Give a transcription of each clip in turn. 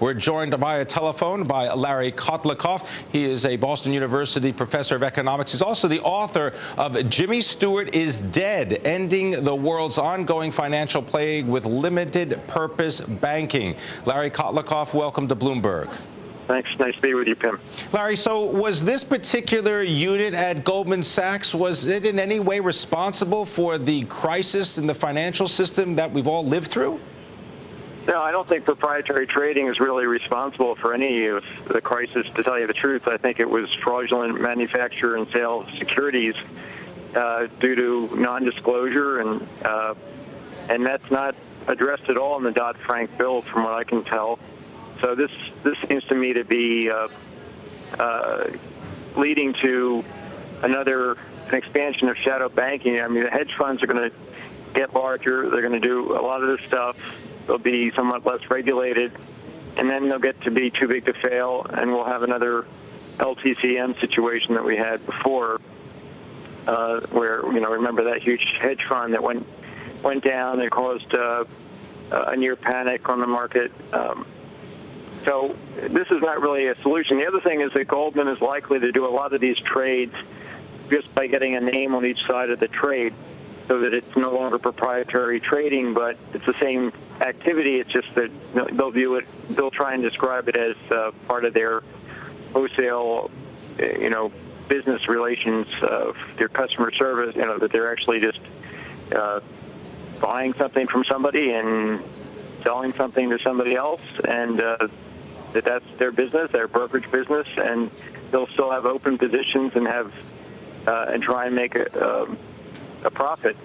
We're joined via telephone by Larry Kotlikoff. He is a Boston University professor of economics. He's also the author of Jimmy Stewart is Dead, Ending the World's Ongoing Financial Plague with Limited Purpose Banking. Larry Kotlikoff, welcome to Bloomberg. Thanks. Nice to be with you, Pimm. Larry, so was this particular unit at Goldman Sachs, was it in any way responsible for the crisis in the financial system that we've all lived through? No, I don't think proprietary trading is really responsible for any of the crisis, to tell you the truth. I think it was fraudulent manufacture and sale of securities due to non-disclosure, and that's not addressed at all in the Dodd-Frank bill, from what I can tell. So this seems to me to be leading to an expansion of shadow banking. I mean, the hedge funds are going to get larger. They're going to do a lot of this stuff. They'll be somewhat less regulated, and then they'll get to be too big to fail, and we'll have another LTCM situation that we had before, where, remember that huge hedge fund that went down and caused a near panic on the market. So this is not really a solution. The other thing is that Goldman is likely to do a lot of these trades just by getting a name on each side of the trade, so that it's no longer proprietary trading, but it's the same activity. It's just that they'll try and describe it as part of their wholesale, business relations, their customer service, that they're actually just buying something from somebody and selling something to somebody else, and that's their business, their brokerage business, and they'll still have open positions and try and make a profit.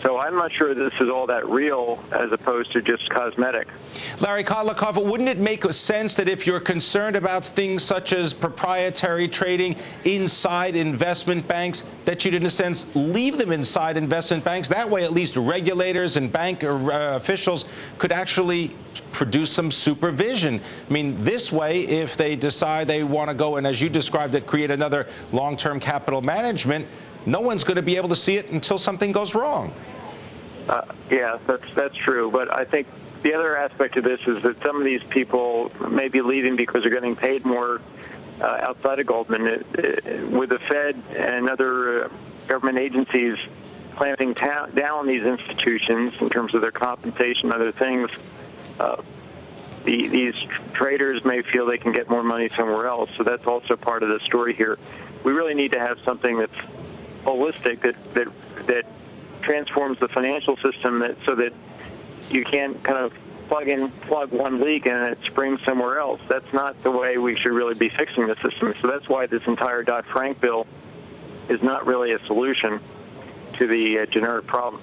So I'm not sure this is all that real as opposed to just cosmetic. Larry Kotlikoff, wouldn't it make sense that if you're concerned about things such as proprietary trading inside investment banks, that you'd, in a sense, leave them inside investment banks? That way, at least regulators and bank officials could actually produce some supervision. I mean, this way, if they decide they want to go and, as you described it, create another long-term capital management, no one's going to be able to see it until something goes wrong. Yeah, that's true. But I think the other aspect of this is that some of these people may be leaving because they're getting paid more outside of Goldman. With the Fed and other government agencies clamping down these institutions in terms of their compensation and other things, these traders may feel they can get more money somewhere else. So that's also part of the story here. We really need to have something that's holistic, that transforms the financial system, so that you can't kind of plug one leak and it springs somewhere else. That's not the way we should really be fixing the system. So that's why this entire Dodd-Frank bill is not really a solution to the generic problem.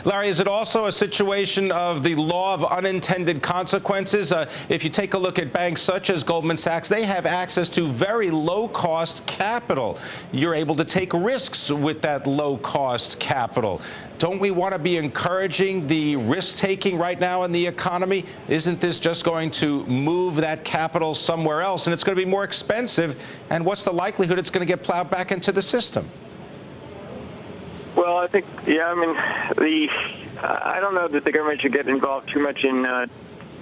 Larry, is it also a situation of the law of unintended consequences? If you take a look at banks such as Goldman Sachs, they have access to very low-cost capital. You're able to take risks with that low-cost capital. Don't we want to be encouraging the risk-taking right now in the economy? Isn't this just going to move that capital somewhere else, and it's going to be more expensive? And what's the likelihood it's going to get plowed back into the system? Well, I think, I don't know that the government should get involved too much in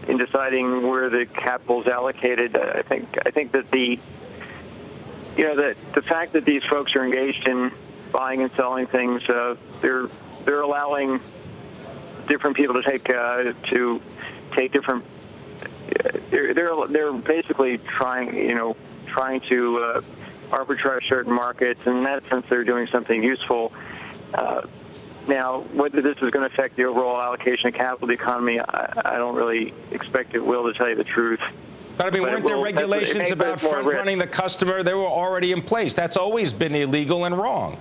deciding where the capital is allocated. I think that the fact that these folks are engaged in buying and selling things, they're allowing different people to take different. They're basically trying to arbitrage certain markets, and in that sense, they're doing something useful. Now, whether this is going to affect the overall allocation of capital to the economy, I don't really expect it will, to tell you the truth. But, I mean, weren't there regulations about front-running the customer? They were already in place. That's always been illegal and wrong.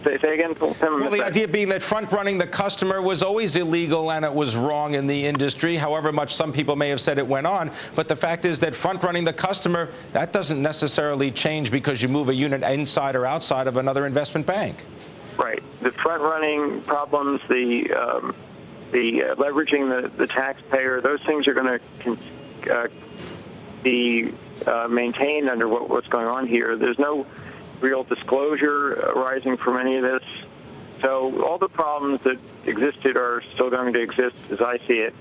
Say again? Well, the idea being that front-running the customer was always illegal and it was wrong in the industry, however much some people may have said it went on. But the fact is that front-running the customer, that doesn't necessarily change because you move a unit inside or outside of another investment bank. Right. The front-running problems, the leveraging the taxpayer, those things are going to be maintained under what's going on here. There's no real disclosure arising from any of this. So all the problems that existed are still going to exist, as I see it.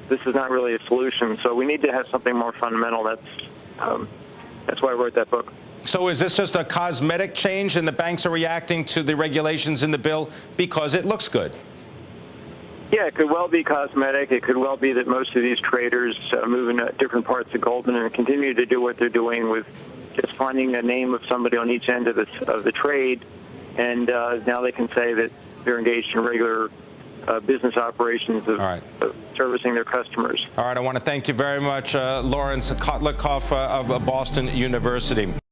this is not really a solution. So we need to have something more fundamental. That's why I wrote that book. So is this just a cosmetic change and the banks are reacting to the regulations in the bill because it looks good? Yeah, it could well be cosmetic. It could well be that most of these traders move in different parts of Goldman and continue to do what they're doing with just finding a name of somebody on each end of the trade, and now they can say that they're engaged in regular business operations of servicing their customers. All right, I want to thank you very much, Laurence Kotlikoff of Boston University.